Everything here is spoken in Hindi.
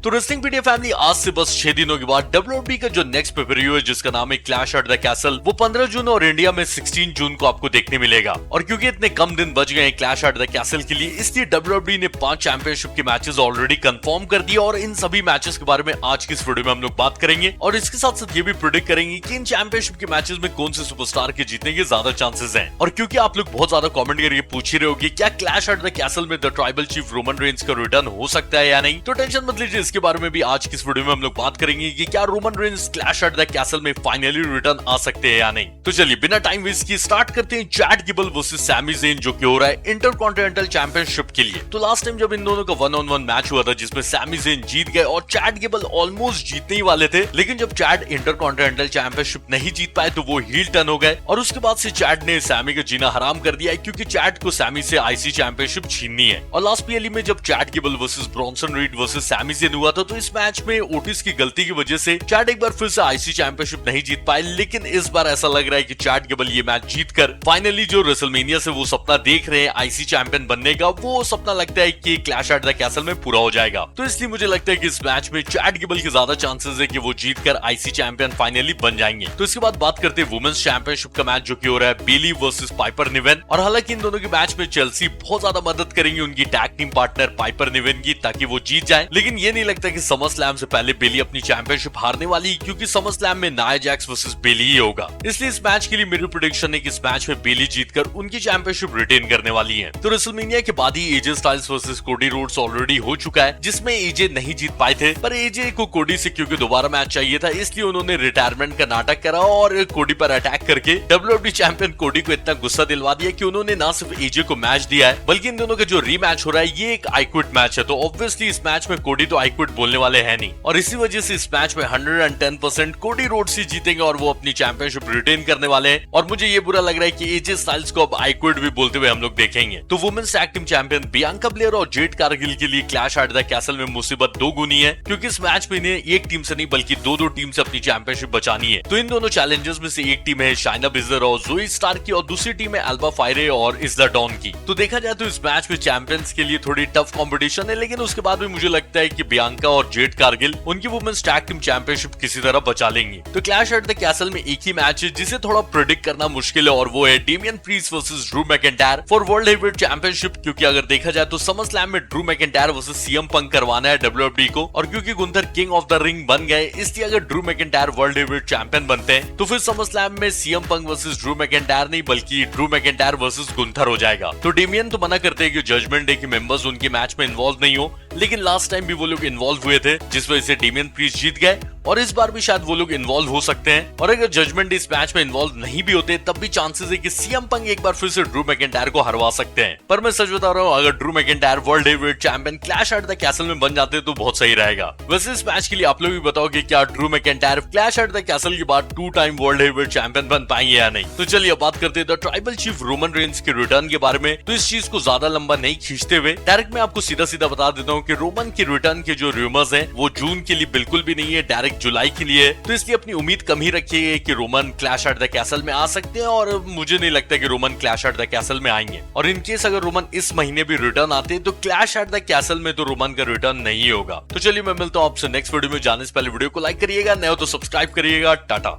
तो रेसलिंग पीडिया फैमिली आज से बस 6 दिनों के बाद WWE का जो नेक्स्ट पेपर-व्यू है जिसका नाम है क्लैश एट द कैसल, वो 15 जून और इंडिया में 16 जून को आपको देखने मिलेगा। और क्योंकि इतने कम दिन बच गए हैं क्लैश एट द कैसल के लिए, इसलिए WWE ने 5 चैंपियनशिप के मैचेस ऑलरेडी कंफर्म कर दिए और इन सभी मैचेस के बारे में आज की इस वीडियो में हम लोग बात करेंगे और इसके साथ साथ ये भी प्रेडिक्ट करेंगे कि इन चैंपियनशिप के मैचेस में कौन से सुपरस्टार के जीतने के ज्यादा चांसेस हैं। और क्योंकि आप लोग बहुत ज्यादा कमेंट करके पूछ ही रहे हो कि क्या क्लैश एट द कैसल में the tribal chief Roman Reigns का रिटर्न हो सकता है या नहीं, तो टेंशन मत लीजिए, इसके बारे में भी आज की इस वीडियो में हम लोग बात करेंगे कि क्या Roman Reigns clash at the castle में फाइनली रिटर्न आ सकते हैं या नहीं। तो चलिए बिना टाइम वेस्ट किए स्टार्ट करते हैं chat Gable versus Sami Zen, जो कि हो रहा है इंटरकॉन्टिनेंटल चैंपियनशिप के लिए। तो लास्ट टाइम जब इन दोनों का 1-on-1 मैच हुआ था जिसमें सैमी ज़ेन जीत गए और चैट गिबल ऑलमोस्ट जीतने ही वाले थे, लेकिन जब चैट इंटरकॉन्टिनेंटल चैंपियनशिप नहीं जीत पाए तो वो हील टर्न हो गए और उसके बाद से चैट ने सैमी का जीना हराम कर दिया है, क्योंकि चैट को सैमी से आईसी चैंपियनशिप छीननी है। और लास्ट पीएलई में जब Chad Gable versus Bronson Reed versus Sami Zayn हुआ था, तो इस मैच में ओटिस की गलती की वजह से चैट एक बार फिर से आईसी चैंपियनशिप नहीं जीत पाए, लेकिन इस बार ऐसा लग रहा है कि चैट गिबल ये मैच जीतकर फाइनली जो रेसलमेनिया से वो सपना देख रहे हैं आईसी चैंपियन बनने का, वो सपना लगता है कि क्लैश एट द कैसल में पूरा हो जाएगा। तो इसलिए मुझे लगता है कि इस मैच में चैट गिबल के ज्यादा चांसेस है कि वो जीतकर आईसी चैंपियन फाइनली बन जाएंगे। तो इसके बाद बात करते हैं वुमेन्स चैंपियनशिप का मैच, जो कि हो रहा है बेली वर्सेस पाइपर निवेन। और हालांकि इन दोनों के मैच में चेल्सी बहुत ज्यादा मदद करेंगी उनकी टैग टीम पार्टनर पाइपर निवेन की, ताकि वो जीत जाए, लेकिन ये नहीं लगता कि समर स्लैम से पहले बेली अपनी चैंपियनशिप हारने वाली, क्योंकि समर स्लैम में नाया जैक्स वर्सेस बेली ही होगा। इसलिए इस मैच के लिए मेरी प्रेडिक्शन है कि इस मैच में बेली जीतकर उनकी चैंपियनशिप रिटेन करने वाली है। तो रेसलमेनिया के बाद ही AJ Styles versus Cody Rhodes already हो चुका है, जिसमें एजे नहीं जीत पाए थे, पर एजे को कोडी से क्योंकि दोबारा मैच चाहिए था, इसलिए उन्होंने रिटायरमेंट का नाटक करा और कोडी पर अटैक करके WWE चैंपियन कोडी को इतना गुस्सा दिलवा दिया कि उन्होंने ना सिर्फ एजे को मैच दिया है, बल्कि इन दोनों का जो रीमैच हो रहा है ये एक आई क्विट मैच है। तो ऑब्वियसली इस मैच में कोडी तो आई क्विट बोलने वाले हैं नहीं, और इसी वजह से इस मैच में 110% कोडी रोड्स ही जीतेंगे और वो अपनी चैंपियनशिप रिटेन करने वाले हैं। और मुझे ये बुरा लग रहा है कि एजे स्टाइल्स को अब आई क्विट भी बोलते हुए हम लोग देखेंगे। तो women's tag team champion Bianca Belair और जेड कारगिल के लिए क्लैश एट द कैसल में मुसीबत दो गुनी है, क्योंकि इस मैच में इन्हें एक टीम से नहीं बल्कि दो टीम से अपनी चैंपियनशिप बचानी है। तो इन दोनों चैलेंजर्स में से एक टीम है शाइना बिजर और जोई स्टार की, और दूसरी टीम है अल्बा फायरे और इज़ डॉन की। तो देखा जाए तो इस मैच में चैंपियंस के लिए थोड़ी टफ कंपटीशन है, लेकिन उसके बाद भी मुझे लगता है कि बियांका और जेड कारगिल उनकी वुमेन्स टैग टीम चैंपियनशिप किसी तरह बचा लेंगी। तो क्लैश एट द कैसल में एक ही मैच है जिसे थोड़ा प्रेडिक्ट करना मुश्किल है, और वो है Damien priest versus Drew McIntyre for world heavyweight championship. क्योंकि अगर देखा जाए तो समर स्लैम में Drew McIntyre versus CM Punk करवाना है WWE को, और क्योंकि Gunther king of the ring बन गए, इसलिए अगर Drew McIntyre world heavyweight champion बनते हैं तो फिर समर स्लैम में CM Punk versus Drew McIntyre नहीं बल्कि ड्रू मैकिंटायर वर्सेस गुंथर हो जाएगा। तो डेमियन तो मना करते हैं कि जजमेंट डे के मेंबर्स उनके मैच में इन्वॉल्व नहीं हो, लेकिन लास्ट टाइम भी वो लोग इन्वॉल्व हुए थे, जिस वजह से डेमियन प्रीस्ट जीत गए, और इस बार भी शायद वो लोग इन्वॉल्व हो सकते हैं। और अगर जजमेंट इस मैच में इन्वॉल्व नहीं भी होते तब भी चांसेस है कि सीएम पंक एक बार फिर से ड्रू मैकिंटायर को हरवा सकते हैं। पर मैं सच बता रहा हूँ, अगर Drew McIntyre world heavyweight champion clash at the castle में बन जाते तो बहुत सही रहेगा। वैसे इस मैच के लिए आप लोग भी बताओ कि क्या Drew McIntyre clash at the castle के बाद 2 टाइम वर्ल्ड हेवीवेट चैंपियन बन पाएंगे या नहीं। तो चलिए अब बात करते हैं the tribal chief Roman Reigns के रिटर्न के बारे में। तो इस चीज को ज्यादा लंबा नहीं खींचते हुए डायरेक्ट मैं आपको सीधा सीधा बता देता हूँ कि रोमन के रिटर्न के जो रूमर्स हैं वो जून के लिए बिल्कुल भी नहीं है, डायरेक्ट जुलाई के लिए। तो इसलिए अपनी उम्मीद कम ही रखिए कि Roman clash at the castle में आ सकते हैं, और मुझे नहीं लगता कि Roman clash at the castle में आएंगे। और इन केस अगर रोमन इस महीने भी रिटर्न आते हैं तो क्लैश एट द कैसल में तो रोमन का रिटर्न नहीं होगा। तो चलिए मैं मिलता हूँ आपसे नेक्स्ट वीडियो में। जाने से पहले वीडियो को लाइक करिएगा, नए हो तो सब्सक्राइब करिएगा। टाटा।